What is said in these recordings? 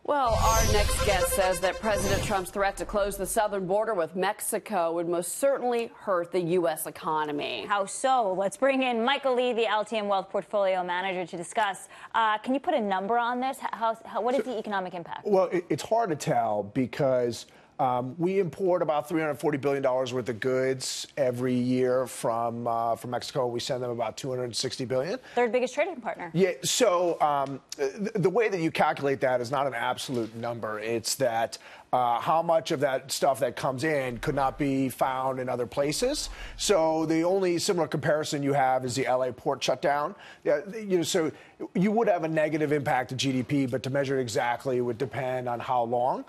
Well, our next guest says that President Trump's threat to close the southern border with Mexico would most certainly hurt the U.S. economy. How so? Let's bring in Michael Lee, the Altium Wealth Portfolio Manager, to discuss. Can you put a number on this? What is the economic impact? Well, it's hard to tell because we import about $340 billion worth of goods every year from Mexico. We send them about $260 billion. Third biggest trading partner. Yeah. So the way that you calculate that is not an absolute number. It's that how much of that stuff that comes in could not be found in other places. So the only similar comparison you have is the LA port shutdown. So you would have a negative impact to GDP, but to measure it exactly would depend on how long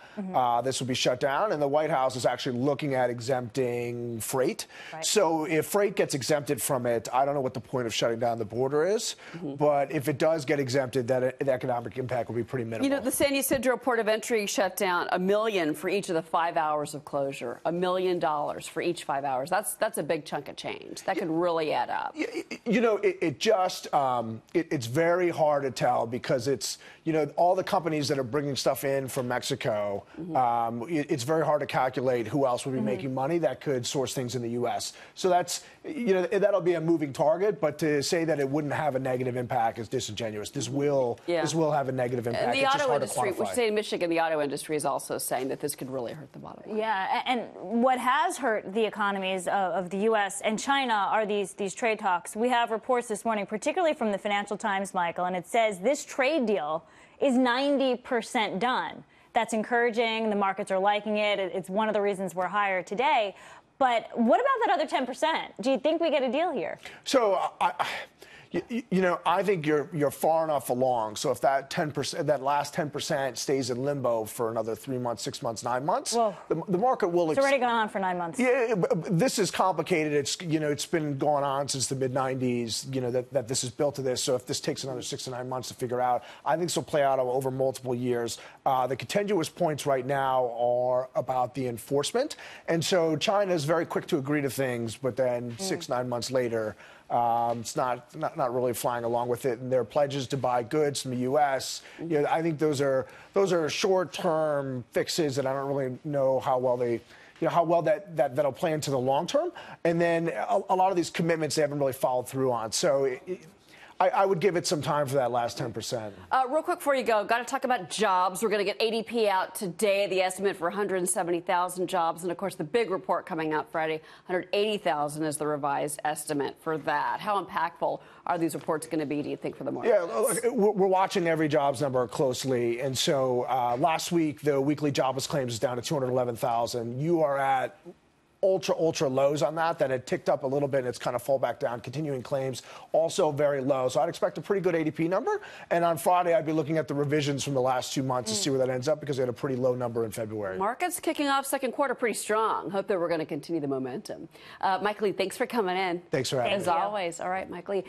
this would be shut down. And the White House is actually looking at exempting freight. Right. So if freight gets exempted from it, I don't know what the point of shutting down the border is. But if it does get exempted, the economic impact will be pretty minimal. You know, the San Ysidro Port of Entry shut down $1 million for each of the 5 hours of closure. $1 million for each 5 hours. That's a big chunk of change. That could really add up. You know, it's very hard to tell because it's, all the companies that are bringing stuff in from Mexico, it's very hard to calculate who else would be making money that could source things in the U.S. So that's, that'll be a moving target, but to say that it wouldn't have a negative impact is disingenuous. This will have a negative impact. And the auto industry, which say in Michigan, the auto industry is also saying that this could really hurt the bottom line. Yeah, and what has hurt the economies of the U.S. and China are these trade talks. We have reports this morning, particularly from the Financial Times, Michael, and it says this trade deal is 90% done. That's encouraging. The markets are liking it. It's one of the reasons we're higher today. But what about that other 10%? Do you think we get a deal here? So I think you're far enough along. So if that 10%, that last 10% stays in limbo for another 3 months, 6 months, 9 months, well, the market will. It's already gone on for 9 months. Yeah, this is complicated. It's been going on since the mid '90s. That this is built to this. So if this takes another 6 to 9 months to figure out, I think this will play out over multiple years. The contentious points right now are about the enforcement, and so China is very quick to agree to things, but then 6 to 9 months later. It's not really flying along with it, and their pledges to buy goods from the U.S. I think those are short-term fixes, and I don't really know how well that'll play into the long term. And then a lot of these commitments they haven't really followed through on. So I would give it some time for that last 10%. Real quick before you go, got to talk about jobs. We're going to get ADP out today, the estimate for 170,000 jobs. And, of course, the big report coming out Friday, 180,000 is the revised estimate for that. How impactful are these reports going to be, do you think, for the market? Yeah, look, we're watching every jobs number closely. And so last week, the weekly jobless claims is down to 211,000. You are at ultra lows on that had ticked up a little bit, and it's kind of fall back down. Continuing claims also very low. So I'd expect a pretty good ADP number. And on Friday, I'd be looking at the revisions from the last 2 months to see where that ends up because they had a pretty low number in February. Markets kicking off second quarter pretty strong. Hope that we're going to continue the momentum. Mike Lee, thanks for coming in. Thanks for having me. As always. All right, Mike Lee.